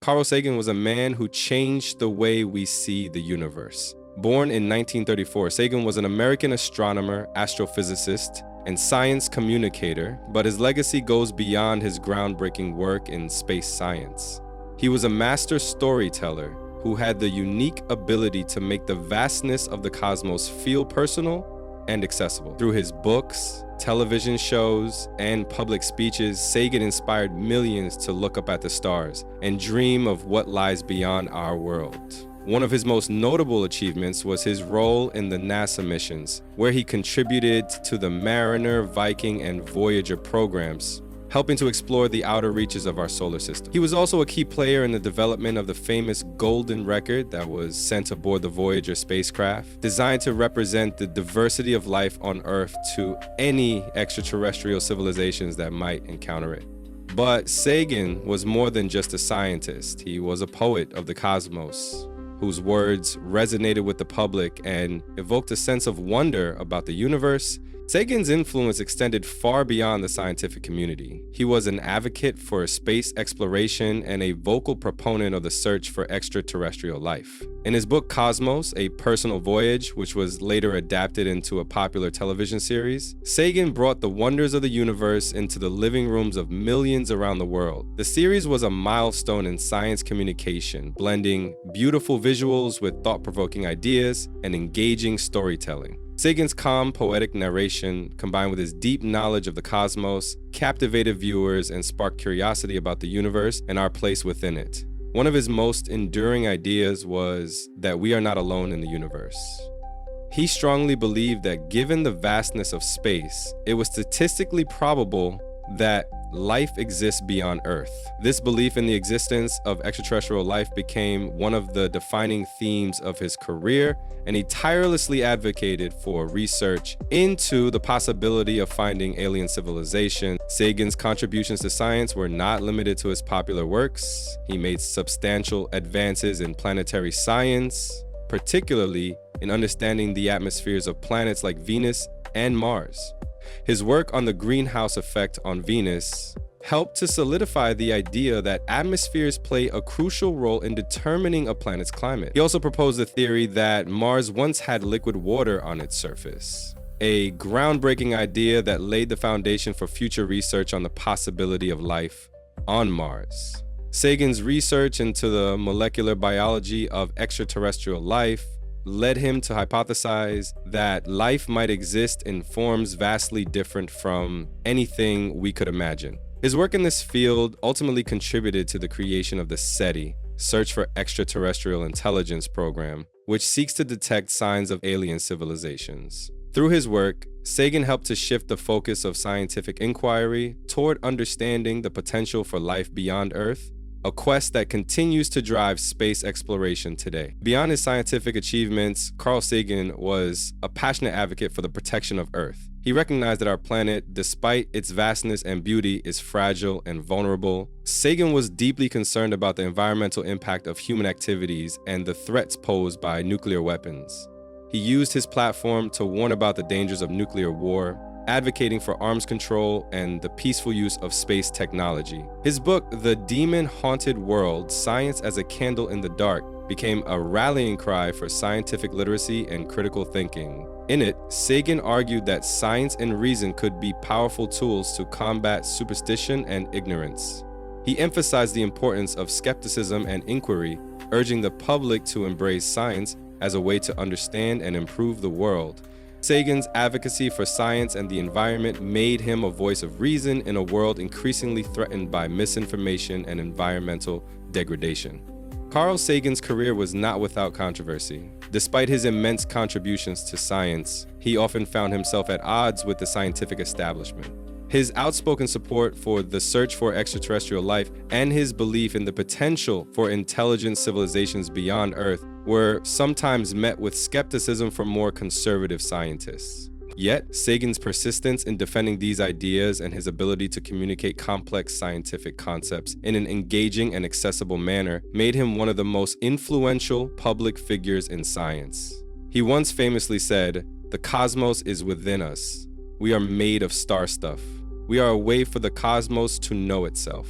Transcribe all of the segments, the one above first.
Carl Sagan was a man who changed the way we see the universe. Born in 1934, Sagan was an American astronomer, astrophysicist, and science communicator, but his legacy goes beyond his groundbreaking work in space science. He was a master storyteller who had the unique ability to make the vastness of the cosmos feel personal and accessible. Through his books, television shows, and public speeches, Sagan inspired millions to look up at the stars and dream of what lies beyond our world. One of his most notable achievements was his role in the NASA missions, where he contributed to the Mariner, Viking, and Voyager programs, helping to explore the outer reaches of our solar system. He was also a key player in the development of the famous Golden Record that was sent aboard the Voyager spacecraft, designed to represent the diversity of life on Earth to any extraterrestrial civilizations that might encounter it. But Sagan was more than just a scientist. He was a poet of the cosmos, whose words resonated with the public and evoked a sense of wonder about the universe. Sagan's influence extended far beyond the scientific community. He was an advocate for space exploration and a vocal proponent of the search for extraterrestrial life. In his book Cosmos, A Personal Voyage, which was later adapted into a popular television series, Sagan brought the wonders of the universe into the living rooms of millions around the world. The series was a milestone in science communication, blending beautiful visuals with thought-provoking ideas and engaging storytelling. Sagan's calm, poetic narration, combined with his deep knowledge of the cosmos, captivated viewers and sparked curiosity about the universe and our place within it. One of his most enduring ideas was that we are not alone in the universe. He strongly believed that given the vastness of space, it was statistically probable that life exists beyond Earth. This belief in the existence of extraterrestrial life became one of the defining themes of his career, and he tirelessly advocated for research into the possibility of finding alien civilization. Sagan's contributions to science were not limited to his popular works. He made substantial advances in planetary science, particularly in understanding the atmospheres of planets like Venus and Mars. His work on the greenhouse effect on Venus helped to solidify the idea that atmospheres play a crucial role in determining a planet's climate. He also proposed the theory that Mars once had liquid water on its surface, a groundbreaking idea that laid the foundation for future research on the possibility of life on Mars. Sagan's research into the molecular biology of extraterrestrial life led him to hypothesize that life might exist in forms vastly different from anything we could imagine. His work in this field ultimately contributed to the creation of the SETI, Search for Extraterrestrial Intelligence program, which seeks to detect signs of alien civilizations. Through his work, Sagan helped to shift the focus of scientific inquiry toward understanding the potential for life beyond Earth, a quest that continues to drive space exploration today. Beyond his scientific achievements, Carl Sagan was a passionate advocate for the protection of Earth. He recognized that our planet, despite its vastness and beauty, is fragile and vulnerable. Sagan was deeply concerned about the environmental impact of human activities and the threats posed by nuclear weapons. He used his platform to warn about the dangers of nuclear war, advocating for arms control and the peaceful use of space technology. His book, The Demon-Haunted World: Science as a Candle in the Dark, became a rallying cry for scientific literacy and critical thinking. In it, Sagan argued that science and reason could be powerful tools to combat superstition and ignorance. He emphasized the importance of skepticism and inquiry, urging the public to embrace science as a way to understand and improve the world. Sagan's advocacy for science and the environment made him a voice of reason in a world increasingly threatened by misinformation and environmental degradation. Carl Sagan's career was not without controversy. Despite his immense contributions to science, he often found himself at odds with the scientific establishment. His outspoken support for the search for extraterrestrial life and his belief in the potential for intelligent civilizations beyond Earth were sometimes met with skepticism from more conservative scientists. Yet, Sagan's persistence in defending these ideas and his ability to communicate complex scientific concepts in an engaging and accessible manner made him one of the most influential public figures in science. He once famously said, "The cosmos is within us. We are made of star stuff. We are a way for the cosmos to know itself."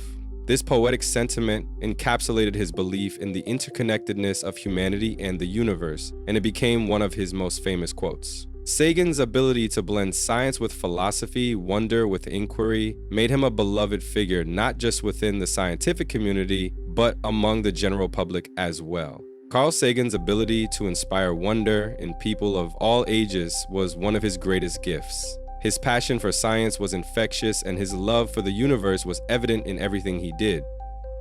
This poetic sentiment encapsulated his belief in the interconnectedness of humanity and the universe, and it became one of his most famous quotes. Sagan's ability to blend science with philosophy, wonder with inquiry, made him a beloved figure not just within the scientific community, but among the general public as well. Carl Sagan's ability to inspire wonder in people of all ages was one of his greatest gifts. His passion for science was infectious, and his love for the universe was evident in everything he did.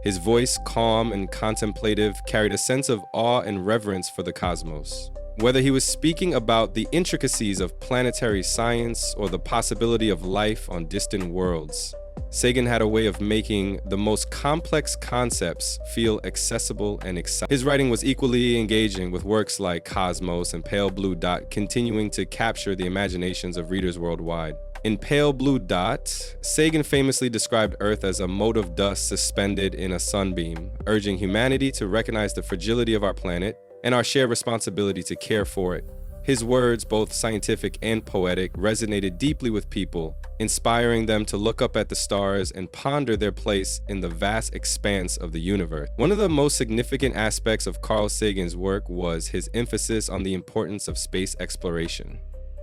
His voice, calm and contemplative, carried a sense of awe and reverence for the cosmos. Whether he was speaking about the intricacies of planetary science or the possibility of life on distant worlds, Sagan had a way of making the most complex concepts feel accessible and exciting. His writing was equally engaging, with works like Cosmos and Pale Blue Dot continuing to capture the imaginations of readers worldwide. In Pale Blue Dot, Sagan famously described Earth as a mote of dust suspended in a sunbeam, urging humanity to recognize the fragility of our planet and our shared responsibility to care for it. His words, both scientific and poetic, resonated deeply with people, inspiring them to look up at the stars and ponder their place in the vast expanse of the universe. One of the most significant aspects of Carl Sagan's work was his emphasis on the importance of space exploration.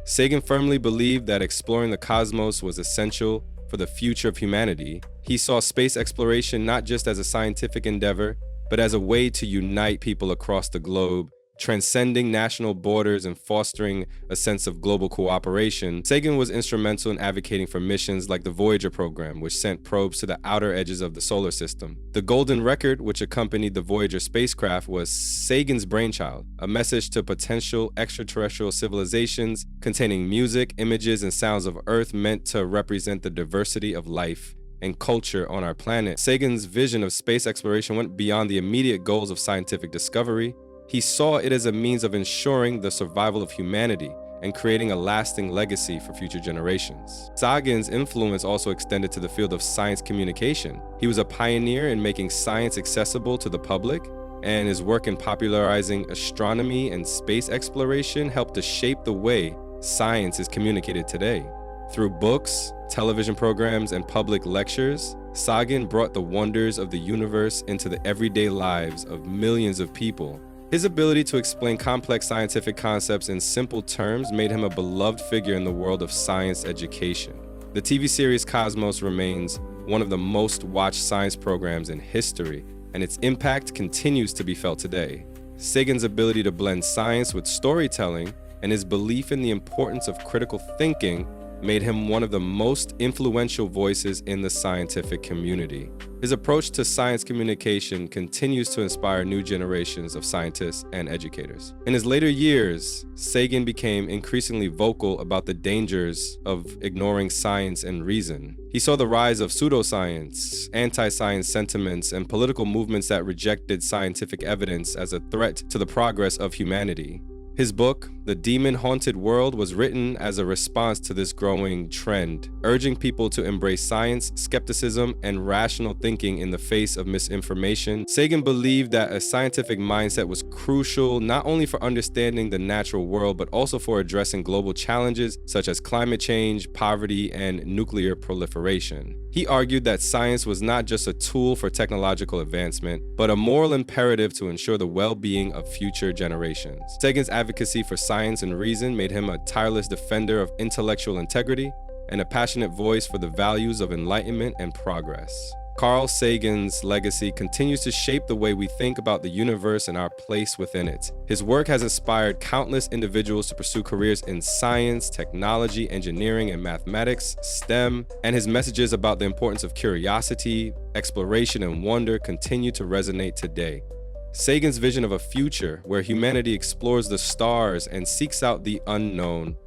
Sagan firmly believed that exploring the cosmos was essential for the future of humanity. He saw space exploration not just as a scientific endeavor, but as a way to unite people across the globe, transcending national borders and fostering a sense of global cooperation. Sagan was instrumental in advocating for missions like the Voyager program, which sent probes to the outer edges of the solar system. The Golden Record, which accompanied the Voyager spacecraft, was Sagan's brainchild, a message to potential extraterrestrial civilizations containing music, images, and sounds of Earth meant to represent the diversity of life and culture on our planet. Sagan's vision of space exploration went beyond the immediate goals of scientific discovery. He saw it as a means of ensuring the survival of humanity and creating a lasting legacy for future generations. Sagan's influence also extended to the field of science communication. He was a pioneer in making science accessible to the public, and his work in popularizing astronomy and space exploration helped to shape the way science is communicated today. Through books, television programs, and public lectures, Sagan brought the wonders of the universe into the everyday lives of millions of people. His ability to explain complex scientific concepts in simple terms made him a beloved figure in the world of science education. The TV series Cosmos remains one of the most watched science programs in history, and its impact continues to be felt today. Sagan's ability to blend science with storytelling and his belief in the importance of critical thinking made him one of the most influential voices in the scientific community. His approach to science communication continues to inspire new generations of scientists and educators. In his later years, Sagan became increasingly vocal about the dangers of ignoring science and reason. He saw the rise of pseudoscience, anti-science sentiments, and political movements that rejected scientific evidence as a threat to the progress of humanity. His book, The Demon-Haunted World, was written as a response to this growing trend, urging people to embrace science, skepticism, and rational thinking in the face of misinformation. Sagan believed that a scientific mindset was crucial not only for understanding the natural world, but also for addressing global challenges such as climate change, poverty, and nuclear proliferation. He argued that science was not just a tool for technological advancement, but a moral imperative to ensure the well-being of future generations. Sagan's advocacy for science and reason made him a tireless defender of intellectual integrity and a passionate voice for the values of enlightenment and progress. Carl Sagan's legacy continues to shape the way we think about the universe and our place within it. His work has inspired countless individuals to pursue careers in science, technology, engineering, and mathematics, STEM, and his messages about the importance of curiosity, exploration, and wonder continue to resonate today. Sagan's vision of a future where humanity explores the stars and seeks out the unknown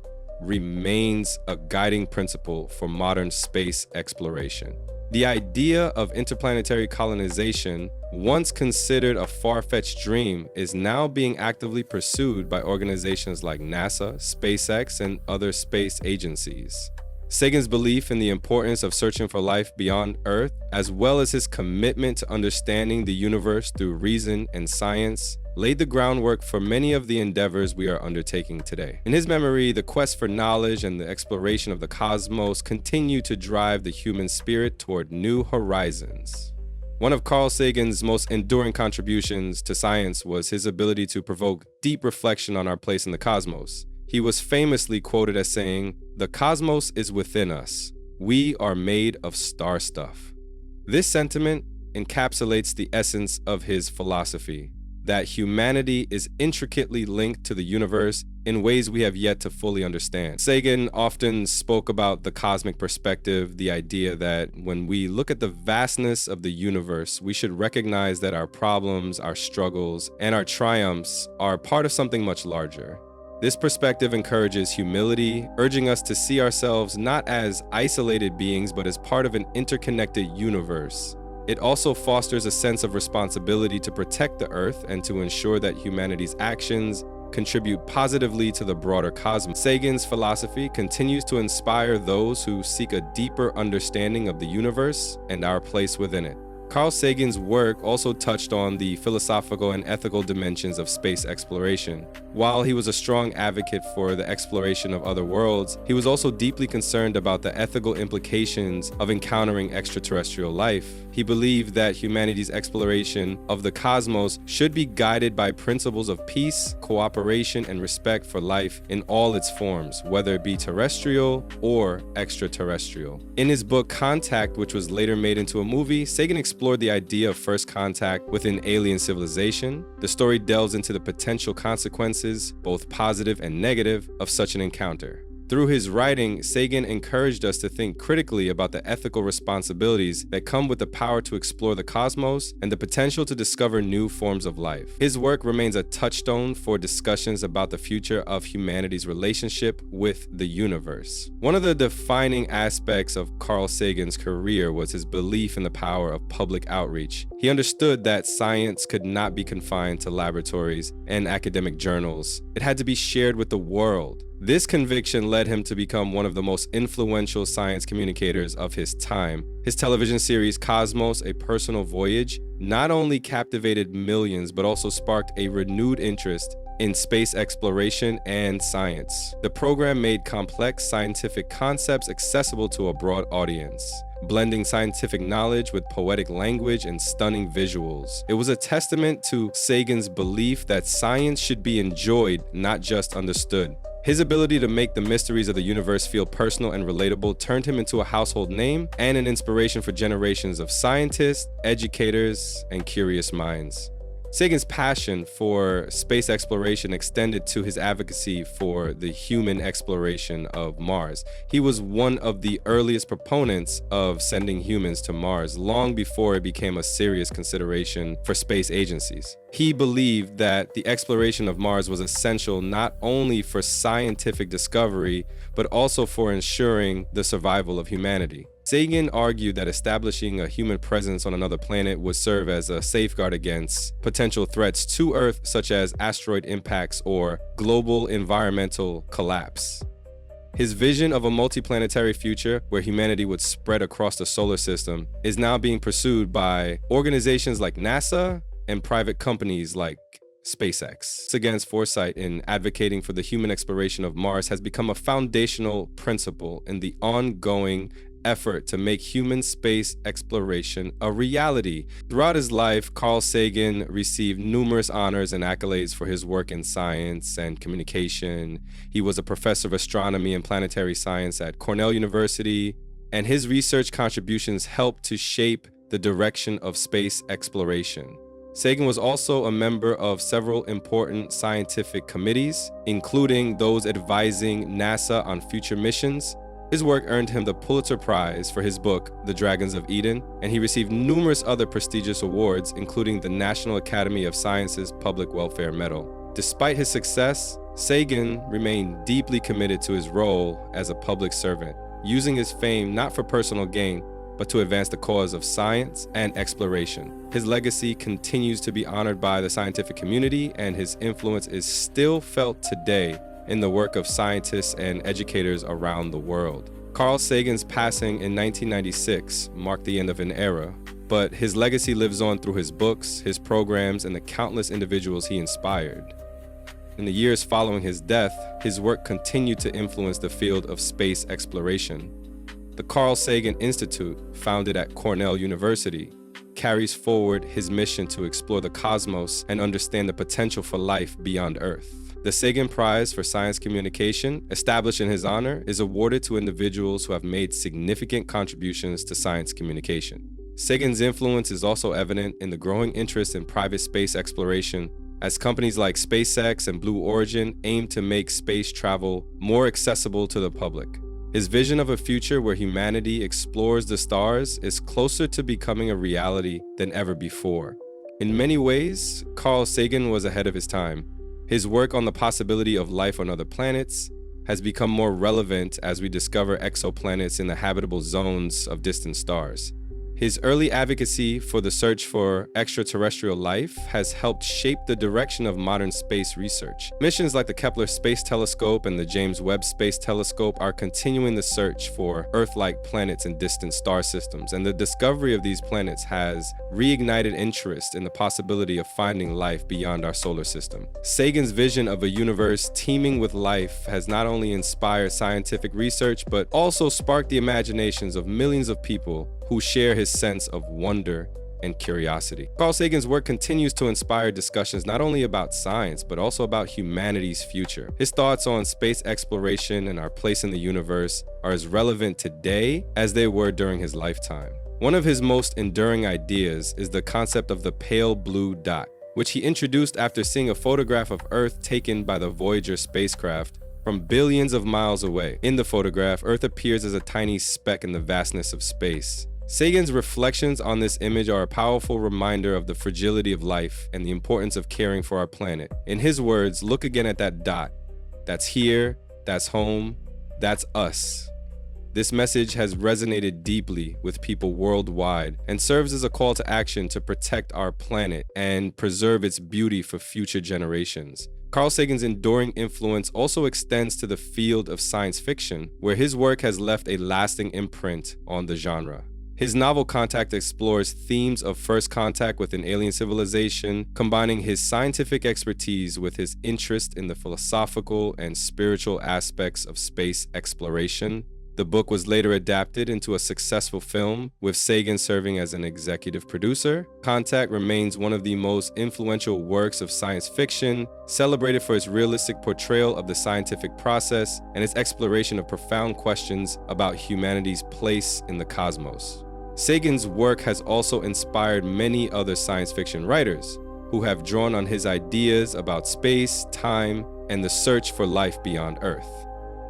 remains a guiding principle for modern space exploration. The idea of interplanetary colonization, once considered a far-fetched dream, is now being actively pursued by organizations like NASA, SpaceX, and other space agencies. Sagan's belief in the importance of searching for life beyond Earth, as well as his commitment to understanding the universe through reason and science, laid the groundwork for many of the endeavors we are undertaking today. In his memory, the quest for knowledge and the exploration of the cosmos continue to drive the human spirit toward new horizons. One of Carl Sagan's most enduring contributions to science was his ability to provoke deep reflection on our place in the cosmos. He was famously quoted as saying, "The cosmos is within us. We are made of star stuff." This sentiment encapsulates the essence of his philosophy, that humanity is intricately linked to the universe in ways we have yet to fully understand. Sagan often spoke about the cosmic perspective, the idea that when we look at the vastness of the universe, we should recognize that our problems, our struggles, and our triumphs are part of something much larger. This perspective encourages humility, urging us to see ourselves not as isolated beings, but as part of an interconnected universe. It also fosters a sense of responsibility to protect the Earth and to ensure that humanity's actions contribute positively to the broader cosmos. Sagan's philosophy continues to inspire those who seek a deeper understanding of the universe and our place within it. Carl Sagan's work also touched on the philosophical and ethical dimensions of space exploration. While he was a strong advocate for the exploration of other worlds, he was also deeply concerned about the ethical implications of encountering extraterrestrial life. He believed that humanity's exploration of the cosmos should be guided by principles of peace, cooperation, and respect for life in all its forms, whether it be terrestrial or extraterrestrial. In his book Contact, which was later made into a movie, Sagan explored the idea of first contact with an alien civilization. The story delves into the potential consequences, both positive and negative, of such an encounter. Through his writing, Sagan encouraged us to think critically about the ethical responsibilities that come with the power to explore the cosmos and the potential to discover new forms of life. His work remains a touchstone for discussions about the future of humanity's relationship with the universe. One of the defining aspects of Carl Sagan's career was his belief in the power of public outreach. He understood that science could not be confined to laboratories and academic journals. It had to be shared with the world. This conviction led him to become one of the most influential science communicators of his time. His television series Cosmos: A Personal Voyage not only captivated millions, but also sparked a renewed interest in space exploration and science. The program made complex scientific concepts accessible to a broad audience, blending scientific knowledge with poetic language and stunning visuals. It was a testament to Sagan's belief that science should be enjoyed, not just understood. His ability to make the mysteries of the universe feel personal and relatable turned him into a household name and an inspiration for generations of scientists, educators, and curious minds. Sagan's passion for space exploration extended to his advocacy for the human exploration of Mars. He was one of the earliest proponents of sending humans to Mars, long before it became a serious consideration for space agencies. He believed that the exploration of Mars was essential not only for scientific discovery, but also for ensuring the survival of humanity. Sagan argued that establishing a human presence on another planet would serve as a safeguard against potential threats to Earth, such as asteroid impacts or global environmental collapse. His vision of a multiplanetary future where humanity would spread across the solar system is now being pursued by organizations like NASA and private companies like SpaceX. Sagan's foresight in advocating for the human exploration of Mars has become a foundational principle in the ongoing effort to make human space exploration a reality. Throughout his life, Carl Sagan received numerous honors and accolades for his work in science and communication. He was a professor of astronomy and planetary science at Cornell University, and his research contributions helped to shape the direction of space exploration. Sagan was also a member of several important scientific committees, including those advising NASA on future missions. His work earned him the Pulitzer Prize for his book, The Dragons of Eden, and he received numerous other prestigious awards, including the National Academy of Sciences Public Welfare Medal. Despite his success, Sagan remained deeply committed to his role as a public servant, using his fame not for personal gain, but to advance the cause of science and exploration. His legacy continues to be honored by the scientific community, and his influence is still felt today in the work of scientists and educators around the world. Carl Sagan's passing in 1996 marked the end of an era, but his legacy lives on through his books, his programs, and the countless individuals he inspired. In the years following his death, his work continued to influence the field of space exploration. The Carl Sagan Institute, founded at Cornell University, carries forward his mission to explore the cosmos and understand the potential for life beyond Earth. The Sagan Prize for Science Communication, established in his honor, is awarded to individuals who have made significant contributions to science communication. Sagan's influence is also evident in the growing interest in private space exploration, as companies like SpaceX and Blue Origin aim to make space travel more accessible to the public. His vision of a future where humanity explores the stars is closer to becoming a reality than ever before. In many ways, Carl Sagan was ahead of his time. His work on the possibility of life on other planets has become more relevant as we discover exoplanets in the habitable zones of distant stars. His early advocacy for the search for extraterrestrial life has helped shape the direction of modern space research. Missions like the Kepler Space Telescope and the James Webb Space Telescope are continuing the search for Earth-like planets in distant star systems, and the discovery of these planets has reignited interest in the possibility of finding life beyond our solar system. Sagan's vision of a universe teeming with life has not only inspired scientific research, but also sparked the imaginations of millions of people who share his sense of wonder and curiosity. Carl Sagan's work continues to inspire discussions not only about science, but also about humanity's future. His thoughts on space exploration and our place in the universe are as relevant today as they were during his lifetime. One of his most enduring ideas is the concept of the pale blue dot, which he introduced after seeing a photograph of Earth taken by the Voyager spacecraft from billions of miles away. In the photograph, Earth appears as a tiny speck in the vastness of space. Sagan's reflections on this image are a powerful reminder of the fragility of life and the importance of caring for our planet. In his words, look again at that dot. That's here, that's home, that's us. This message has resonated deeply with people worldwide and serves as a call to action to protect our planet and preserve its beauty for future generations. Carl Sagan's enduring influence also extends to the field of science fiction, where his work has left a lasting imprint on the genre. His novel Contact explores themes of first contact with an alien civilization, combining his scientific expertise with his interest in the philosophical and spiritual aspects of space exploration. The book was later adapted into a successful film, with Sagan serving as an executive producer. Contact remains one of the most influential works of science fiction, celebrated for its realistic portrayal of the scientific process and its exploration of profound questions about humanity's place in the cosmos. Sagan's work has also inspired many other science fiction writers, who have drawn on his ideas about space, time, and the search for life beyond Earth.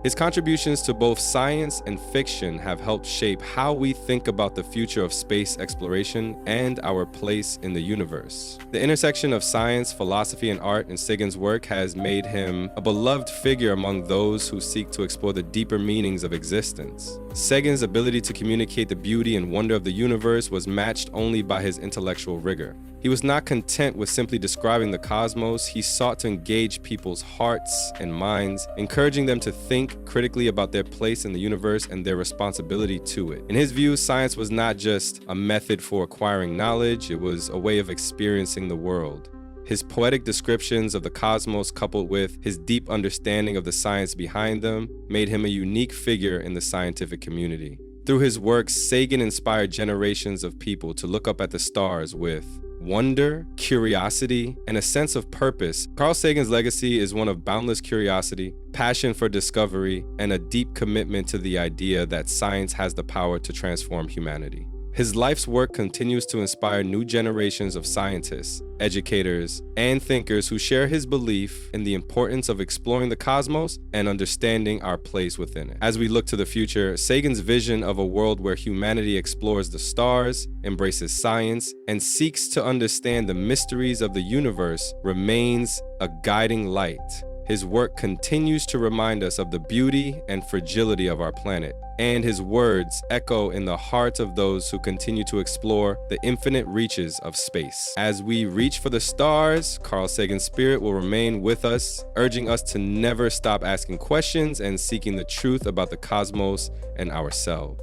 His contributions to both science and fiction have helped shape how we think about the future of space exploration and our place in the universe. The intersection of science, philosophy, and art in Sagan's work has made him a beloved figure among those who seek to explore the deeper meanings of existence. Sagan's ability to communicate the beauty and wonder of the universe was matched only by his intellectual rigor. He was not content with simply describing the cosmos. He sought to engage people's hearts and minds, encouraging them to think critically about their place in the universe and their responsibility to it. In his view, science was not just a method for acquiring knowledge, it was a way of experiencing the world. His poetic descriptions of the cosmos, coupled with his deep understanding of the science behind them, made him a unique figure in the scientific community. Through his work, Sagan inspired generations of people to look up at the stars with wonder, curiosity, and a sense of purpose. Carl Sagan's legacy is one of boundless curiosity, passion for discovery, and a deep commitment to the idea that science has the power to transform humanity. His life's work continues to inspire new generations of scientists, educators, and thinkers who share his belief in the importance of exploring the cosmos and understanding our place within it. As we look to the future, Sagan's vision of a world where humanity explores the stars, embraces science, and seeks to understand the mysteries of the universe remains a guiding light. His work continues to remind us of the beauty and fragility of our planet, and his words echo in the hearts of those who continue to explore the infinite reaches of space. As we reach for the stars, Carl Sagan's spirit will remain with us, urging us to never stop asking questions and seeking the truth about the cosmos and ourselves.